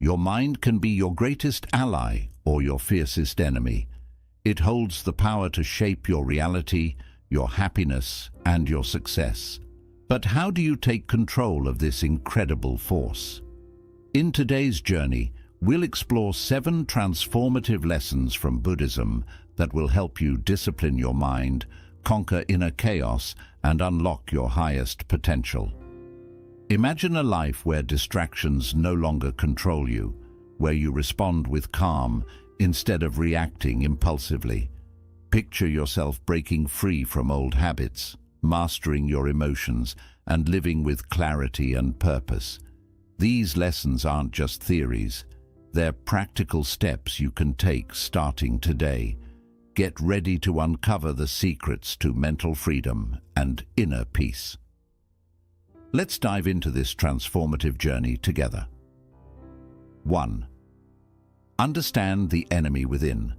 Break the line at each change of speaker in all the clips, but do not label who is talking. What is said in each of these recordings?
Your mind can be your greatest ally or your fiercest enemy. It holds the power to shape your reality, your happiness, and your success. But how do you take control of this incredible force? In today's journey, we'll explore 7 transformative lessons from Buddhism that will help you discipline your mind, conquer inner chaos, and unlock your highest potential. Imagine a life where distractions no longer control you, where you respond with calm instead of reacting impulsively. Picture yourself breaking free from old habits, mastering your emotions, and living with clarity and purpose. These lessons aren't just theories. They're practical steps you can take starting today. Get ready to uncover the secrets to mental freedom and inner peace. Let's dive into this transformative journey together. 1. Understand the enemy within.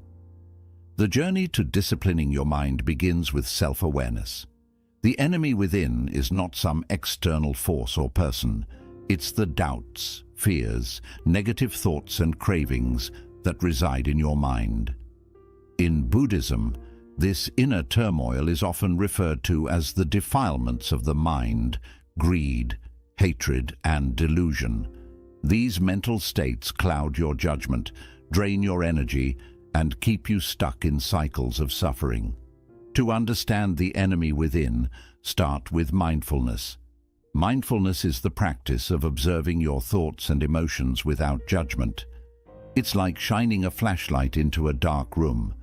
The journey to disciplining your mind begins with self-awareness. The enemy within is not some external force or person. It's the doubts, fears, negative thoughts and cravings that reside in your mind. In Buddhism, this inner turmoil is often referred to as the defilements of the mind, greed, hatred, and delusion. These mental states cloud your judgment, drain your energy, and keep you stuck in cycles of suffering. To understand the enemy within, start with mindfulness. Mindfulness is the practice of observing your thoughts and emotions without judgment. It's like shining a flashlight into a dark room,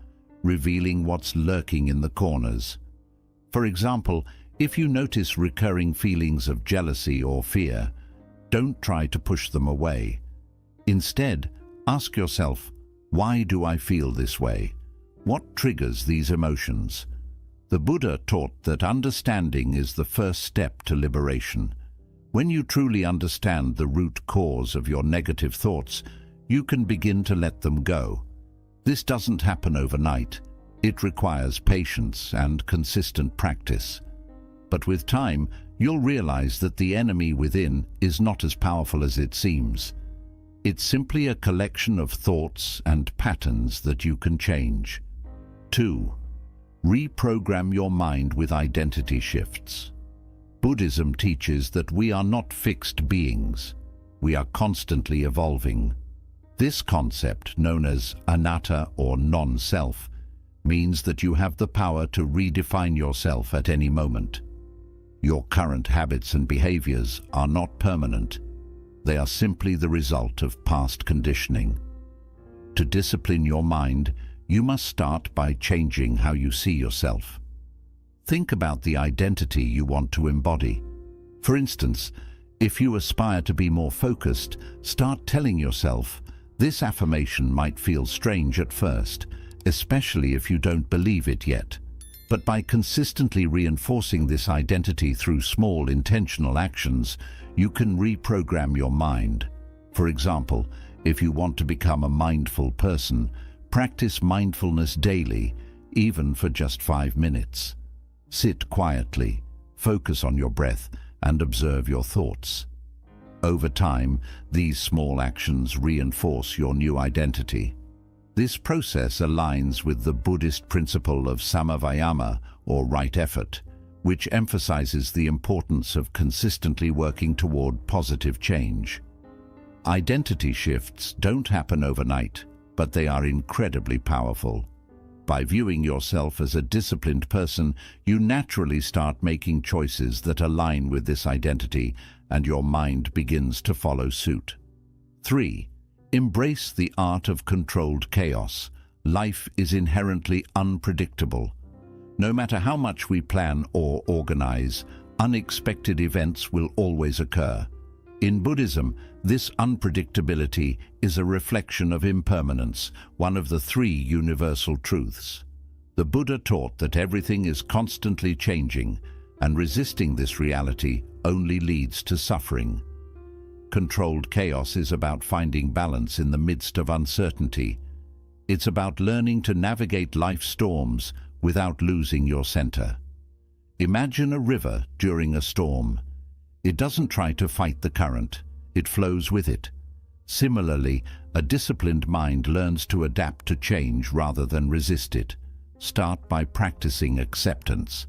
revealing what's lurking in the corners. For example, if you notice recurring feelings of jealousy or fear, don't try to push them away. Instead, ask yourself, why do I feel this way? What triggers these emotions? The Buddha taught that understanding is the first step to liberation. When you truly understand the root cause of your negative thoughts, you can begin to let them go. This doesn't happen overnight. It requires patience and consistent practice. But with time, you'll realize that the enemy within is not as powerful as it seems. It's simply a collection of thoughts and patterns that you can change. 2. Reprogram your mind with identity shifts. Buddhism teaches that we are not fixed beings. We are constantly evolving. This concept, known as anatta or non-self, means that you have the power to redefine yourself at any moment. Your current habits and behaviors are not permanent. They are simply the result of past conditioning. To discipline your mind, you must start by changing how you see yourself. Think about the identity you want to embody. For instance, if you aspire to be more focused, start telling yourself, this affirmation might feel strange at first, especially if you don't believe it yet. But by consistently reinforcing this identity through small intentional actions, you can reprogram your mind. For example, if you want to become a mindful person, practice mindfulness daily, even for just 5 minutes. Sit quietly, focus on your breath, and observe your thoughts. Over time, these small actions reinforce your new identity. This process aligns with the Buddhist principle of samavayama, or right effort, which emphasizes the importance of consistently working toward positive change. Identity shifts don't happen overnight, but they are incredibly powerful. By viewing yourself as a disciplined person, you naturally start making choices that align with this identity, and your mind begins to follow suit. 3. Embrace the art of controlled chaos. Life is inherently unpredictable. No matter how much we plan or organize, unexpected events will always occur. In Buddhism, this unpredictability is a reflection of impermanence, one of the 3 universal truths. The Buddha taught that everything is constantly changing, and resisting this reality only leads to suffering. Controlled chaos is about finding balance in the midst of uncertainty. It's about learning to navigate life's storms without losing your center. Imagine a river during a storm. It doesn't try to fight the current, it flows with it. Similarly, a disciplined mind learns to adapt to change rather than resist it. Start by practicing acceptance.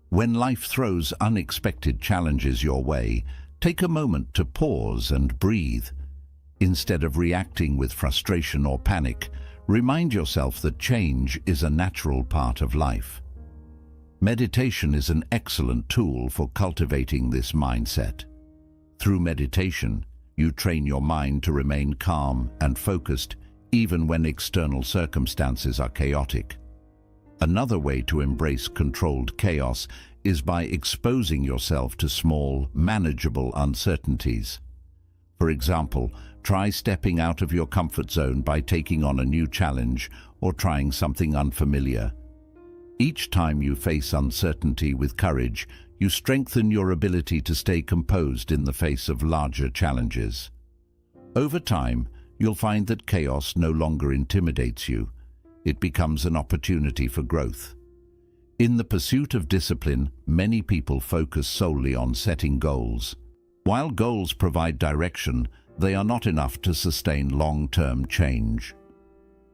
When life throws unexpected challenges your way, take a moment to pause and breathe. Instead of reacting with frustration or panic, remind yourself that change is a natural part of life. Meditation is an excellent tool for cultivating this mindset. Through meditation, you train your mind to remain calm and focused even when external circumstances are chaotic. Another way to embrace controlled chaos is by exposing yourself to small, manageable uncertainties. For example, try stepping out of your comfort zone by taking on a new challenge or trying something unfamiliar. Each time you face uncertainty with courage, you strengthen your ability to stay composed in the face of larger challenges. Over time, you'll find that chaos no longer intimidates you. It becomes an opportunity for growth. In the pursuit of discipline, many people focus solely on setting goals. While goals provide direction, they are not enough to sustain long-term change.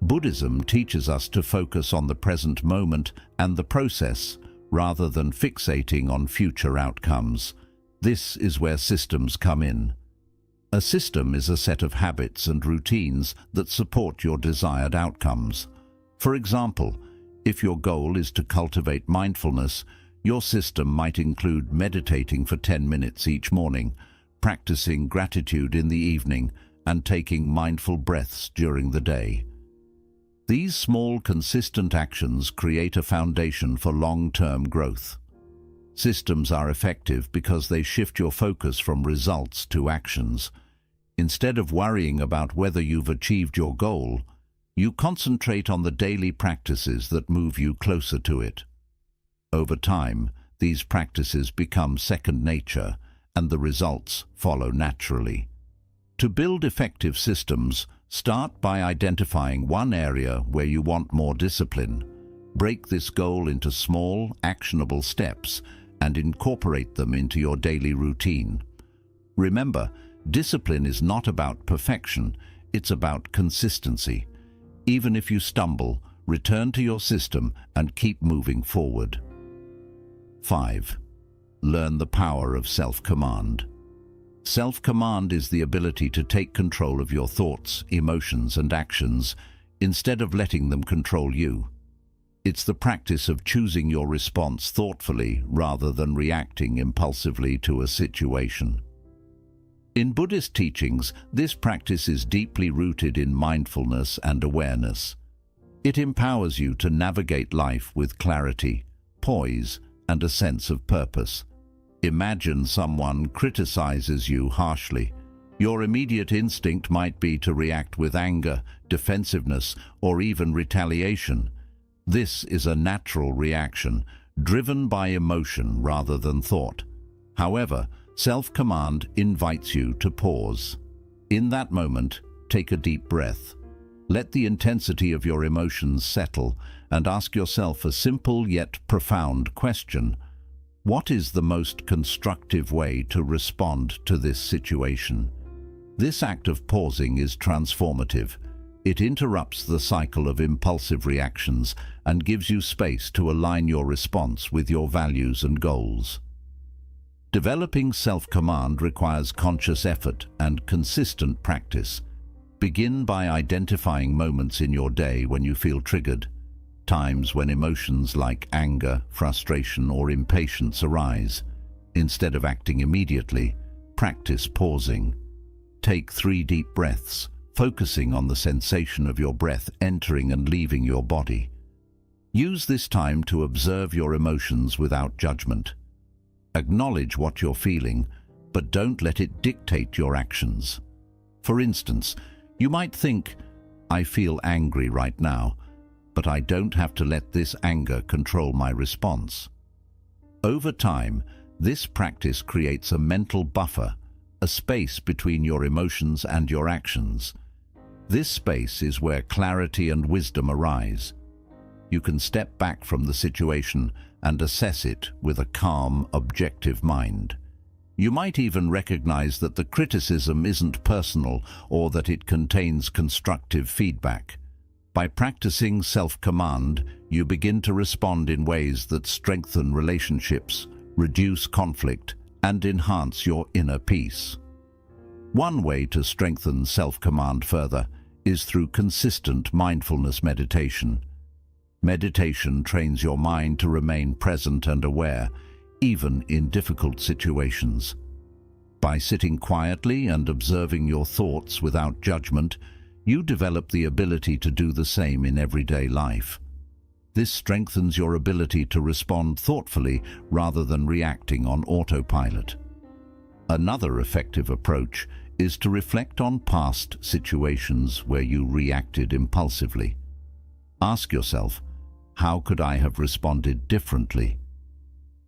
Buddhism teaches us to focus on the present moment and the process, rather than fixating on future outcomes. This is where systems come in. A system is a set of habits and routines that support your desired outcomes. For example, if your goal is to cultivate mindfulness, your system might include meditating for 10 minutes each morning, practicing gratitude in the evening, and taking mindful breaths during the day. These small, consistent actions create a foundation for long-term growth. Systems are effective because they shift your focus from results to actions. Instead of worrying about whether you've achieved your goal, you concentrate on the daily practices that move you closer to it. Over time, these practices become second nature, and the results follow naturally. To build effective systems, start by identifying one area where you want more discipline. Break this goal into small, actionable steps and incorporate them into your daily routine. Remember, discipline is not about perfection, it's about consistency. Even if you stumble, return to your system and keep moving forward. 5. Learn the power of self-command. Self-command is the ability to take control of your thoughts, emotions, and actions instead of letting them control you. It's the practice of choosing your response thoughtfully rather than reacting impulsively to a situation. In Buddhist teachings, this practice is deeply rooted in mindfulness and awareness. It empowers you to navigate life with clarity, poise, and a sense of purpose. Imagine someone criticizes you harshly. Your immediate instinct might be to react with anger, defensiveness, or even retaliation. This is a natural reaction, driven by emotion rather than thought. However, self-command invites you to pause. In that moment, take a deep breath. Let the intensity of your emotions settle and ask yourself a simple yet profound question. What is the most constructive way to respond to this situation? This act of pausing is transformative. It interrupts the cycle of impulsive reactions and gives you space to align your response with your values and goals. Developing self-command requires conscious effort and consistent practice. Begin by identifying moments in your day when you feel triggered, times when emotions like anger, frustration, or impatience arise. Instead of acting immediately, practice pausing. Take 3 deep breaths, focusing on the sensation of your breath entering and leaving your body. Use this time to observe your emotions without judgment. Acknowledge what you're feeling, but don't let it dictate your actions. For instance, you might think, "I feel angry right now, but I don't have to let this anger control my response." Over time, this practice creates a mental buffer, a space between your emotions and your actions. This space is where clarity and wisdom arise. You can step back from the situation and assess it with a calm, objective mind. You might even recognize that the criticism isn't personal or that it contains constructive feedback. By practicing self-command, you begin to respond in ways that strengthen relationships, reduce conflict, and enhance your inner peace. One way to strengthen self-command further is through consistent mindfulness meditation. Meditation trains your mind to remain present and aware, even in difficult situations. By sitting quietly and observing your thoughts without judgment, you develop the ability to do the same in everyday life. This strengthens your ability to respond thoughtfully rather than reacting on autopilot. Another effective approach is to reflect on past situations where you reacted impulsively. Ask yourself, how could I have responded differently?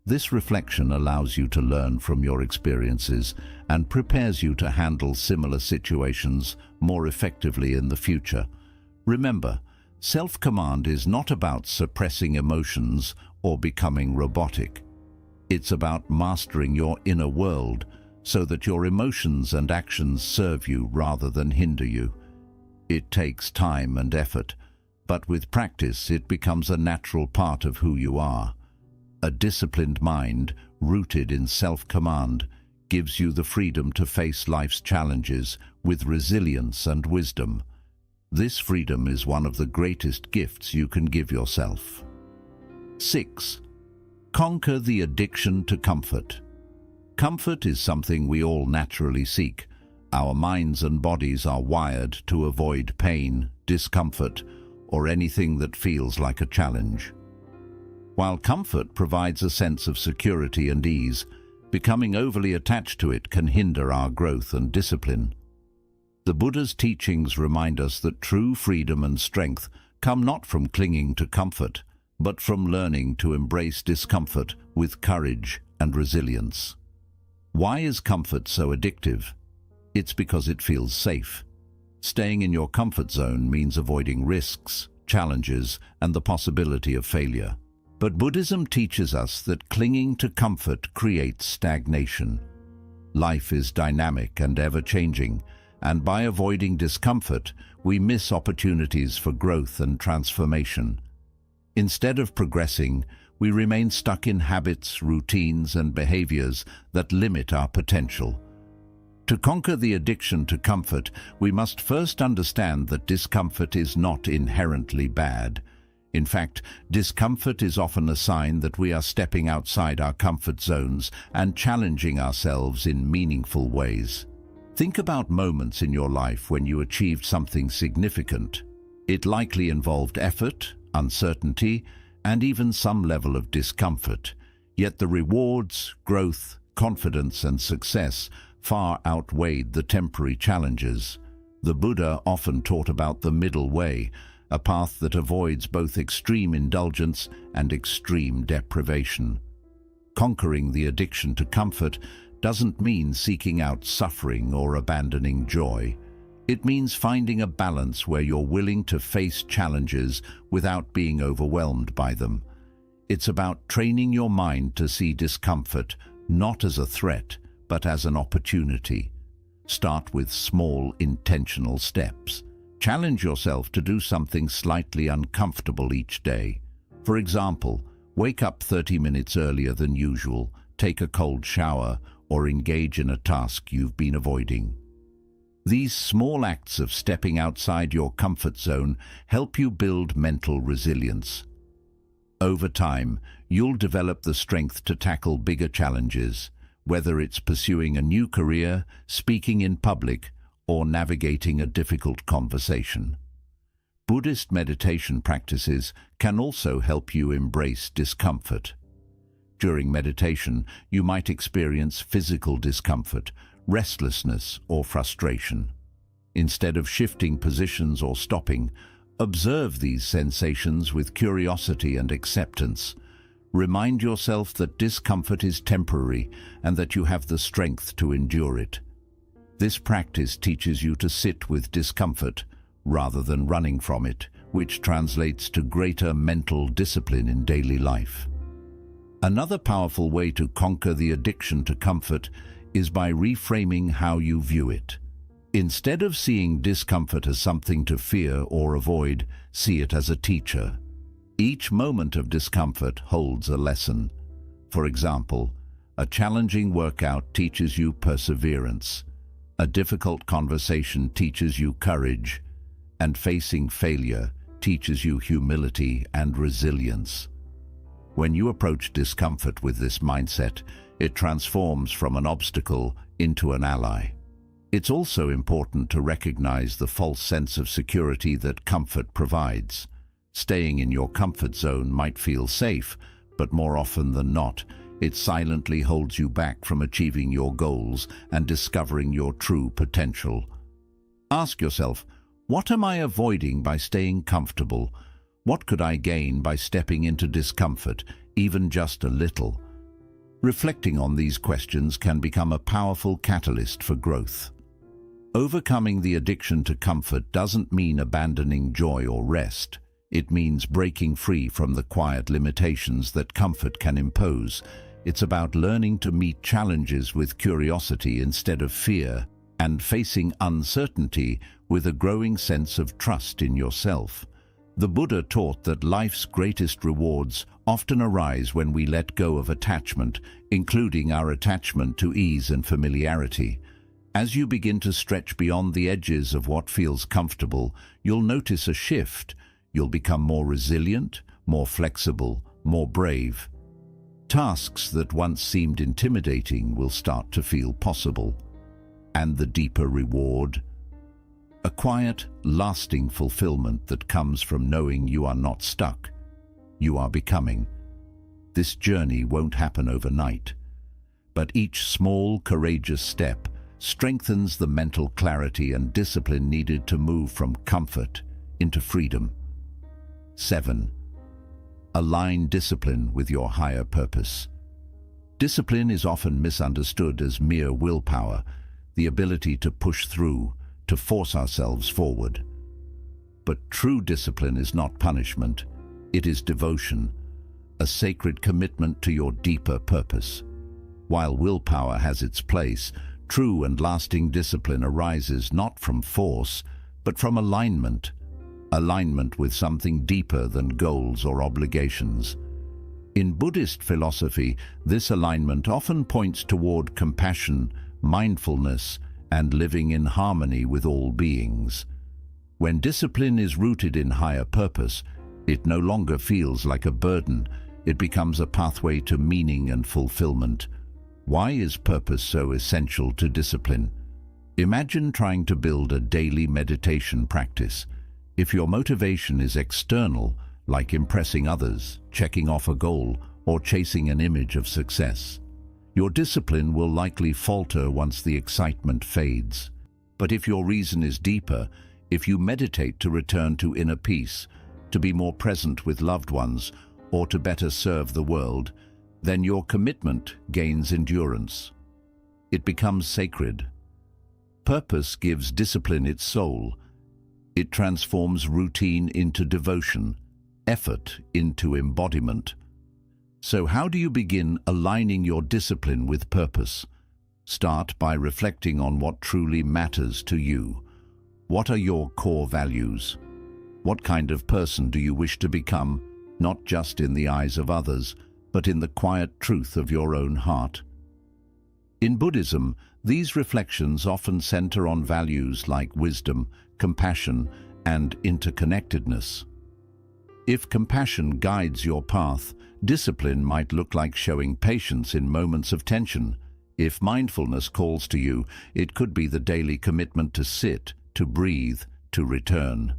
This reflection allows you to learn from your experiences and prepares you to handle similar situations more effectively in the future. Remember, self-command is not about suppressing emotions or becoming robotic. It's about mastering your inner world so that your emotions and actions serve you rather than hinder you. It takes time and effort, but with practice it becomes a natural part of who you are. A disciplined mind, rooted in self-command, gives you the freedom to face life's challenges with resilience and wisdom. This freedom is one of the greatest gifts you can give yourself. 6. Conquer the addiction to comfort. Comfort is something we all naturally seek. Our minds and bodies are wired to avoid pain, discomfort, or anything that feels like a challenge. While comfort provides a sense of security and ease, becoming overly attached to it can hinder our growth and discipline. The Buddha's teachings remind us that true freedom and strength come not from clinging to comfort, but from learning to embrace discomfort with courage and resilience. Why is comfort so addictive? It's because it feels safe. Staying in your comfort zone means avoiding risks, challenges, and the possibility of failure. But Buddhism teaches us that clinging to comfort creates stagnation. Life is dynamic and ever-changing, and by avoiding discomfort, we miss opportunities for growth and transformation. Instead of progressing, we remain stuck in habits, routines, and behaviors that limit our potential. To conquer the addiction to comfort, we must first understand that discomfort is not inherently bad. In fact, discomfort is often a sign that we are stepping outside our comfort zones and challenging ourselves in meaningful ways. Think about moments in your life when you achieved something significant. It likely involved effort, uncertainty, and even some level of discomfort. Yet the rewards, growth, confidence, and success far outweighed the temporary challenges. The Buddha often taught about the middle way, a path that avoids both extreme indulgence and extreme deprivation. Conquering the addiction to comfort doesn't mean seeking out suffering or abandoning joy. It means finding a balance where you're willing to face challenges without being overwhelmed by them. It's about training your mind to see discomfort not as a threat, but as an opportunity. Start with small, intentional steps. Challenge yourself to do something slightly uncomfortable each day. For example, wake up 30 minutes earlier than usual, take a cold shower, or engage in a task you've been avoiding. These small acts of stepping outside your comfort zone help you build mental resilience. Over time, you'll develop the strength to tackle bigger challenges, whether it's pursuing a new career, speaking in public, or navigating a difficult conversation. Buddhist meditation practices can also help you embrace discomfort. During meditation, you might experience physical discomfort, restlessness, or frustration. Instead of shifting positions or stopping, observe these sensations with curiosity and acceptance. Remind yourself that discomfort is temporary and that you have the strength to endure it. This practice teaches you to sit with discomfort rather than running from it, which translates to greater mental discipline in daily life. Another powerful way to conquer the addiction to comfort is by reframing how you view it. Instead of seeing discomfort as something to fear or avoid, see it as a teacher. Each moment of discomfort holds a lesson. For example, a challenging workout teaches you perseverance. A difficult conversation teaches you courage. And facing failure teaches you humility and resilience. When you approach discomfort with this mindset, it transforms from an obstacle into an ally. It's also important to recognize the false sense of security that comfort provides. Staying in your comfort zone might feel safe, but more often than not, it silently holds you back from achieving your goals and discovering your true potential. Ask yourself, what am I avoiding by staying comfortable? What could I gain by stepping into discomfort, even just a little? Reflecting on these questions can become a powerful catalyst for growth. Overcoming the addiction to comfort doesn't mean abandoning joy or rest. It means breaking free from the quiet limitations that comfort can impose. It's about learning to meet challenges with curiosity instead of fear, and facing uncertainty with a growing sense of trust in yourself. The Buddha taught that life's greatest rewards often arise when we let go of attachment, including our attachment to ease and familiarity. As you begin to stretch beyond the edges of what feels comfortable, you'll notice a shift. You'll become more resilient, more flexible, more brave. Tasks that once seemed intimidating will start to feel possible. And the deeper reward? A quiet, lasting fulfillment that comes from knowing you are not stuck. You are becoming. This journey won't happen overnight, but each small, courageous step strengthens the mental clarity and discipline needed to move from comfort into freedom. 7. Align discipline with your higher purpose. Discipline is often misunderstood as mere willpower, the ability to push through, to force ourselves forward. But true discipline is not punishment. It is devotion, a sacred commitment to your deeper purpose. While willpower has its place, true and lasting discipline arises not from force, but from alignment with something deeper than goals or obligations. In Buddhist philosophy, this alignment often points toward compassion, mindfulness, and living in harmony with all beings. When discipline is rooted in higher purpose, it no longer feels like a burden. It becomes a pathway to meaning and fulfillment. Why is purpose so essential to discipline? Imagine trying to build a daily meditation practice. If your motivation is external, like impressing others, checking off a goal, or chasing an image of success, your discipline will likely falter once the excitement fades. But if your reason is deeper, if you meditate to return to inner peace, to be more present with loved ones, or to better serve the world, then your commitment gains endurance. It becomes sacred. Purpose gives discipline its soul. It transforms routine into devotion, effort into embodiment. So how do you begin aligning your discipline with purpose? Start by reflecting on what truly matters to you. What are your core values? What kind of person do you wish to become, not just in the eyes of others, but in the quiet truth of your own heart? In Buddhism, these reflections often center on values like wisdom, compassion, and interconnectedness. If compassion guides your path, discipline might look like showing patience in moments of tension. If mindfulness calls to you, it could be the daily commitment to sit, to breathe, to return.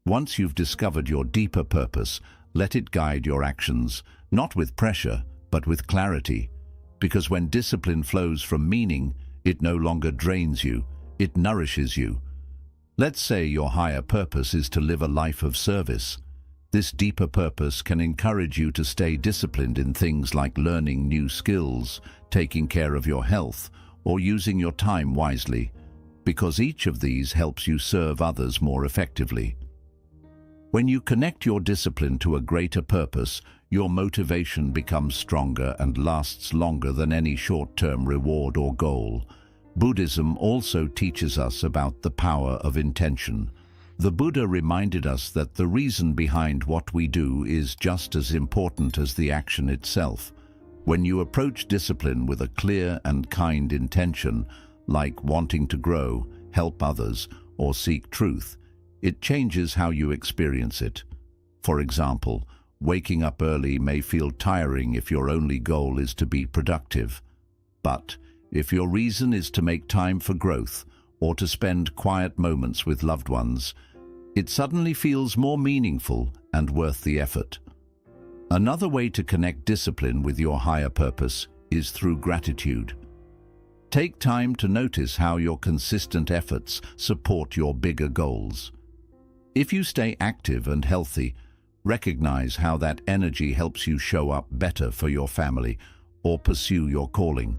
Once you've discovered your deeper purpose, let it guide your actions, not with pressure, but with clarity. Because when discipline flows from meaning, it no longer drains you, it nourishes you. Let's say your higher purpose is to live a life of service. This deeper purpose can encourage you to stay disciplined in things like learning new skills, taking care of your health, or using your time wisely, because each of these helps you serve others more effectively. When you connect your discipline to a greater purpose, your motivation becomes stronger and lasts longer than any short-term reward or goal. Buddhism also teaches us about the power of intention. The Buddha reminded us that the reason behind what we do is just as important as the action itself. When you approach discipline with a clear and kind intention, like wanting to grow, help others, or seek truth, it changes how you experience it. For example, waking up early may feel tiring if your only goal is to be productive. But if your reason is to make time for growth or to spend quiet moments with loved ones, it suddenly feels more meaningful and worth the effort. Another way to connect discipline with your higher purpose is through gratitude. Take time to notice how your consistent efforts support your bigger goals. If you stay active and healthy, recognize how that energy helps you show up better for your family or pursue your calling.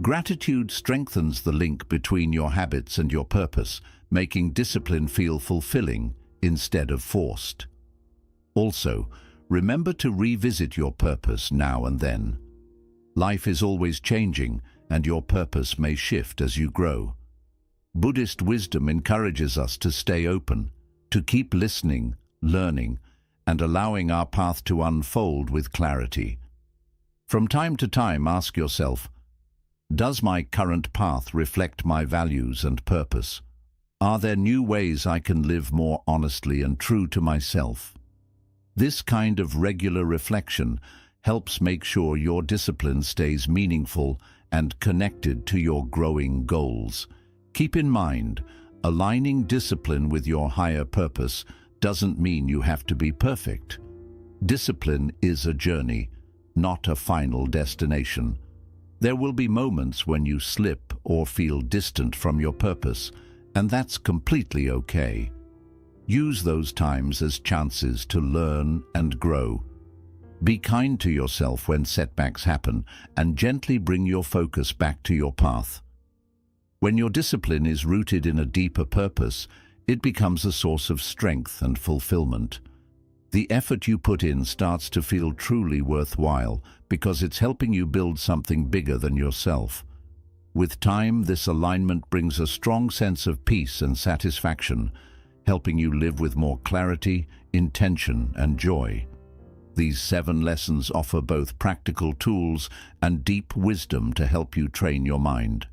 Gratitude strengthens the link between your habits and your purpose, making discipline feel fulfilling instead of forced. Also, remember to revisit your purpose now and then. Life is always changing, and your purpose may shift as you grow. Buddhist wisdom encourages us to stay open, to keep listening, learning, and allowing our path to unfold with clarity. From time to time, ask yourself, does my current path reflect my values and purpose? Are there new ways I can live more honestly and true to myself? This kind of regular reflection helps make sure your discipline stays meaningful and connected to your growing goals. Keep in mind, aligning discipline with your higher purpose doesn't mean you have to be perfect. Discipline is a journey, not a final destination. There will be moments when you slip or feel distant from your purpose, and that's completely okay. Use those times as chances to learn and grow. Be kind to yourself when setbacks happen and gently bring your focus back to your path. When your discipline is rooted in a deeper purpose, it becomes a source of strength and fulfillment. The effort you put in starts to feel truly worthwhile because it's helping you build something bigger than yourself. With time, this alignment brings a strong sense of peace and satisfaction, helping you live with more clarity, intention, and joy. These 7 lessons offer both practical tools and deep wisdom to help you train your mind.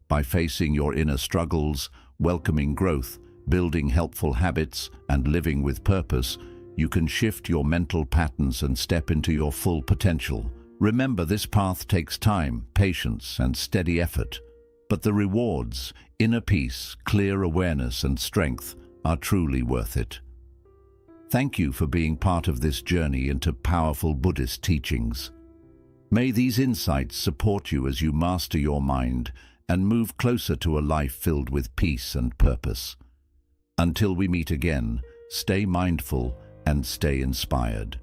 By facing your inner struggles, welcoming growth, building helpful habits, and living with purpose, you can shift your mental patterns and step into your full potential. Remember, this path takes time, patience, and steady effort, but the rewards, inner peace, clear awareness, and strength are truly worth it. Thank you for being part of this journey into powerful Buddhist teachings. May these insights support you as you master your mind and move closer to a life filled with peace and purpose. Until we meet again, stay mindful and stay inspired.